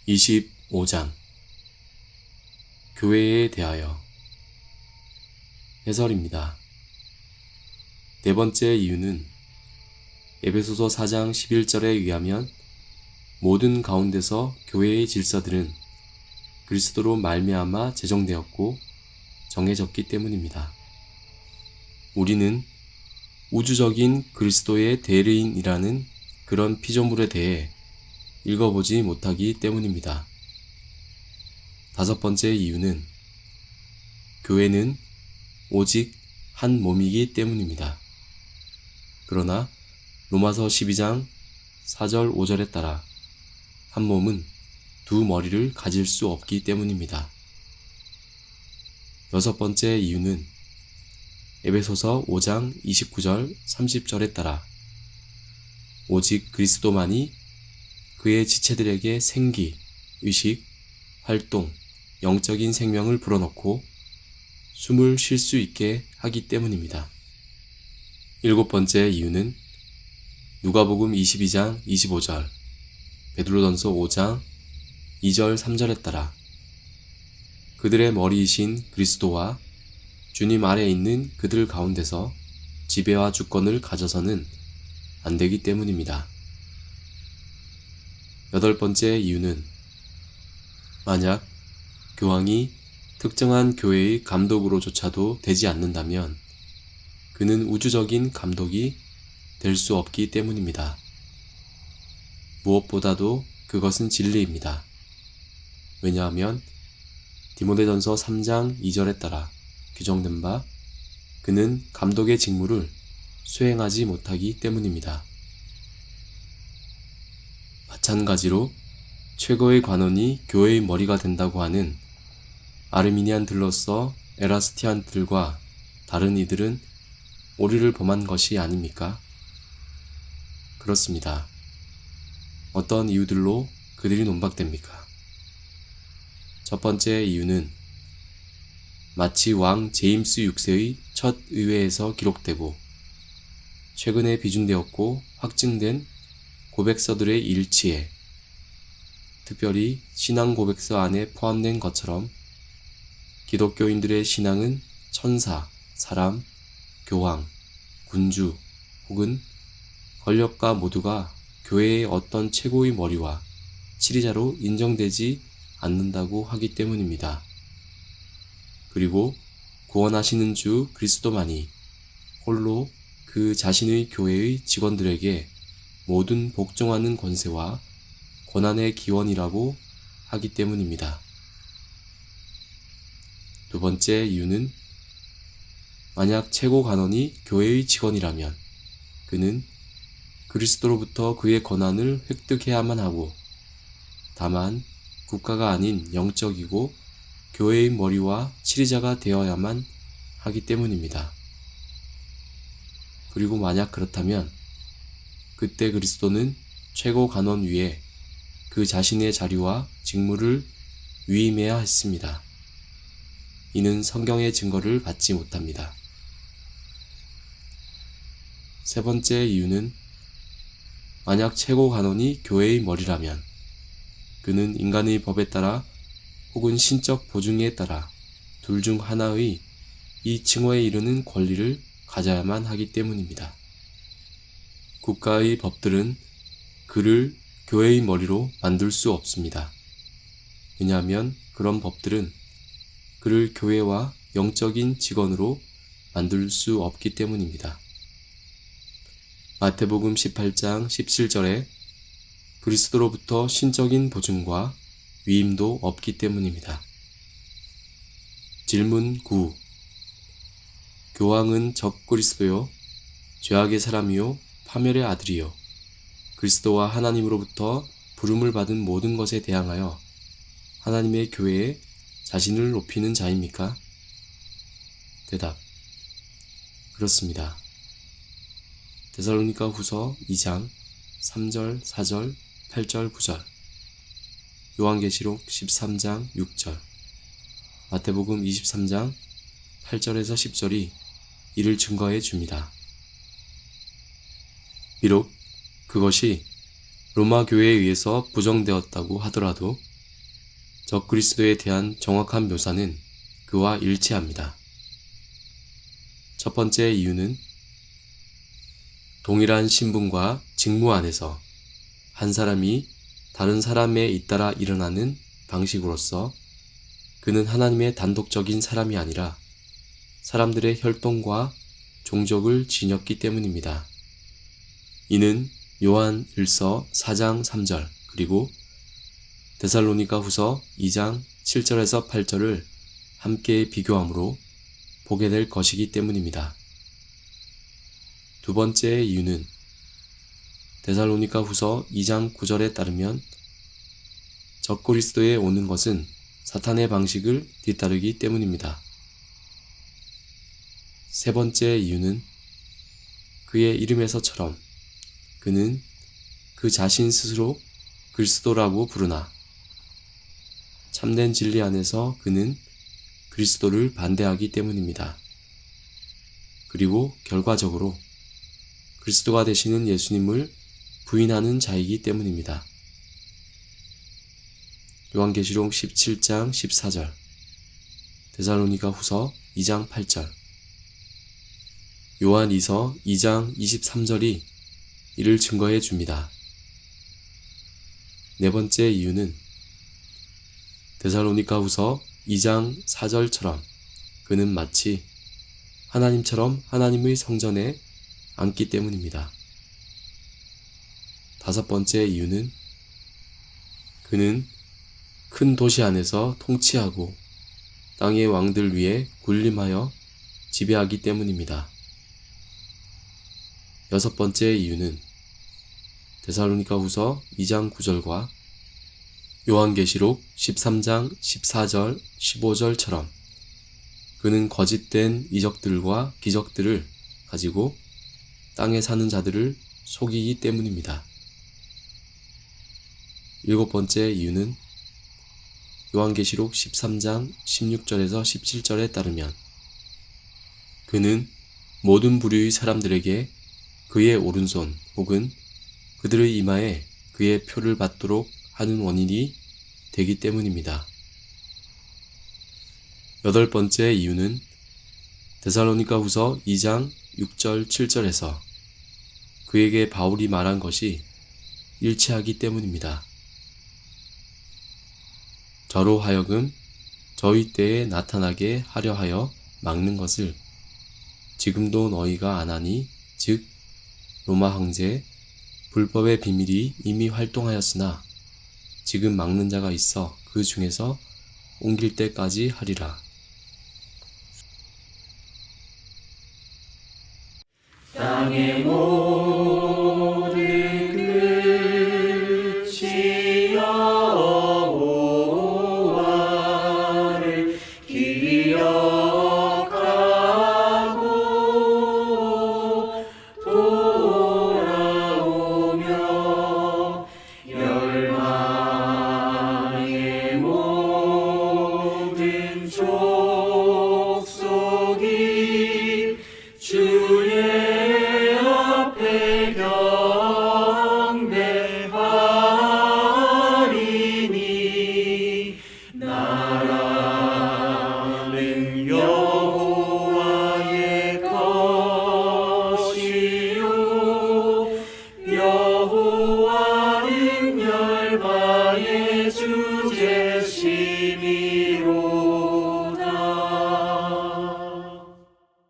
25장 교회에 대하여 해설입니다. 네 번째 이유는 에베소서 4장 11절에 의하면 모든 가운데서 교회의 질서들은 그리스도로 말미암아 제정되었고 정해졌기 때문입니다. 우리는 우주적인 그리스도의 대리인이라는 그런 피조물에 대해 읽어보지 못하기 때문입니다. 다섯 번째 이유는 교회는 오직 한 몸이기 때문입니다. 그러나 로마서 12장 4절 5절에 따라 한 몸은 두 머리를 가질 수 없기 때문입니다. 여섯 번째 이유는 에베소서 5장 29절 30절에 따라 오직 그리스도만이 그의 지체들에게 생기, 의식, 활동, 영적인 생명을 불어넣고 숨을 쉴 수 있게 하기 때문입니다. 일곱 번째 이유는 누가복음 22장 25절, 베드로전서 5장 2절 3절에 따라 그들의 머리이신 그리스도와 주님 아래 있는 그들 가운데서 지배와 주권을 가져서는 안 되기 때문입니다. 여덟 번째 이유는 만약 교황이 특정한 교회의 감독으로조차도 되지 않는다면 그는 우주적인 감독이 될 수 없기 때문입니다. 무엇보다도 그것은 진리입니다. 왜냐하면 디모데전서 3장 2절에 따라 규정된 바 그는 감독의 직무를 수행하지 못하기 때문입니다. 마찬가지로 최고의 관원이 교회의 머리가 된다고 하는 아르미니안들로서 에라스티안들과 다른 이들은 오류를 범한 것이 아닙니까? 그렇습니다. 어떤 이유들로 그들이 논박됩니까? 첫 번째 이유는 마치 왕 제임스 6세의 첫 의회에서 기록되고 최근에 비준되었고 확증된 고백서들의 일치에 특별히 신앙 고백서 안에 포함된 것처럼 기독교인들의 신앙은 천사, 사람, 교황, 군주 혹은 권력가 모두가 교회의 어떤 최고의 머리와 치리자로 인정되지 않는다고 하기 때문입니다. 그리고 구원하시는 주 그리스도만이 홀로 그 자신의 교회의 직원들에게 모든 복종하는 권세와 권한의 기원이라고 하기 때문입니다. 두 번째 이유는 만약 최고 간원이 교회의 직원이라면 그는 그리스도로부터 그의 권한을 획득해야만 하고 다만 국가가 아닌 영적이고 교회의 머리와 치리자가 되어야만 하기 때문입니다. 그리고 만약 그렇다면 그때 그리스도는 최고 간원 위에 그 자신의 자리와 직무를 위임해야 했습니다. 이는 성경의 증거를 받지 못합니다. 세 번째 이유는 만약 최고 간원이 교회의 머리라면 그는 인간의 법에 따라 혹은 신적 보증에 따라 둘 중 하나의 이 칭호에 이르는 권리를 가져야만 하기 때문입니다. 국가의 법들은 그를 교회의 머리로 만들 수 없습니다. 왜냐하면 그런 법들은 그를 교회와 영적인 직원으로 만들 수 없기 때문입니다. 마태복음 18장 17절에 그리스도로부터 신적인 보증과 위임도 없기 때문입니다. 질문 9. 교황은 적 그리스도요, 죄악의 사람이요, 파멸의 아들이요, 그리스도와 하나님으로부터 부름을 받은 모든 것에 대항하여 하나님의 교회에 자신을 높이는 자입니까? 대답. 그렇습니다. 데살로니가 후서 2장 3절, 4절, 8절, 9절, 요한계시록 13장 6절, 마태복음 23장 8절에서 10절이 이를 증거해 줍니다. 비록 그것이 로마 교회에 의해서 부정되었다고 하더라도 적그리스도에 대한 정확한 묘사는 그와 일치합니다. 첫 번째 이유는 동일한 신분과 직무 안에서 한 사람이 다른 사람에 잇따라 일어나는 방식으로서 그는 하나님의 단독적인 사람이 아니라 사람들의 혈통과 종족을 지녔기 때문입니다. 이는 요한 1서 4장 3절 그리고 데살로니가 후서 2장 7절에서 8절을 함께 비교함으로 보게 될 것이기 때문입니다. 두 번째 이유는 데살로니가 후서 2장 9절에 따르면 적그리스도에 오는 것은 사탄의 방식을 뒤따르기 때문입니다. 세 번째 이유는 그의 이름에서처럼 그는 그 자신 스스로 그리스도라고 부르나 참된 진리 안에서 그는 그리스도를 반대하기 때문입니다. 그리고 결과적으로 그리스도가 되시는 예수님을 부인하는 자이기 때문입니다. 요한계시록 17장 14절, 데살로니가 후서 2장 8절, 요한 2서 2장 23절이 이를 증거해 줍니다. 네 번째 이유는 데살로니가 후서 2장 4절처럼 그는 마치 하나님처럼 하나님의 성전에 앉기 때문입니다. 다섯 번째 이유는 그는 큰 도시 안에서 통치하고 땅의 왕들 위에 군림하여 지배하기 때문입니다. 여섯 번째 이유는 데살로니가 후서 2장 9절과 요한계시록 13장 14절 15절처럼 그는 거짓된 이적들과 기적들을 가지고 땅에 사는 자들을 속이기 때문입니다. 일곱 번째 이유는 요한계시록 13장 16절에서 17절에 따르면 그는 모든 부류의 사람들에게 그의 오른손 혹은 그들의 이마에 그의 표를 받도록 하는 원인이 되기 때문입니다. 여덟 번째 이유는 데살로니가 후서 2장 6절 7절에서 그에게 바울이 말한 것이 일치하기 때문입니다. 저로 하여금 저희 때에 나타나게 하려 하여 막는 것을 지금도 너희가 안 하니 즉 로마 황제 불법의 비밀이 이미 활동하였으나 지금 막는 자가 있어 그 중에서 옮길 때까지 하리라. 땅의 모든 끝이 여호와를 기억하고 돌아오며 열방의 모든 족속이 주의 앞에 경배하리니 나라는 여호와의 것이요 여호와는 열방의 주제시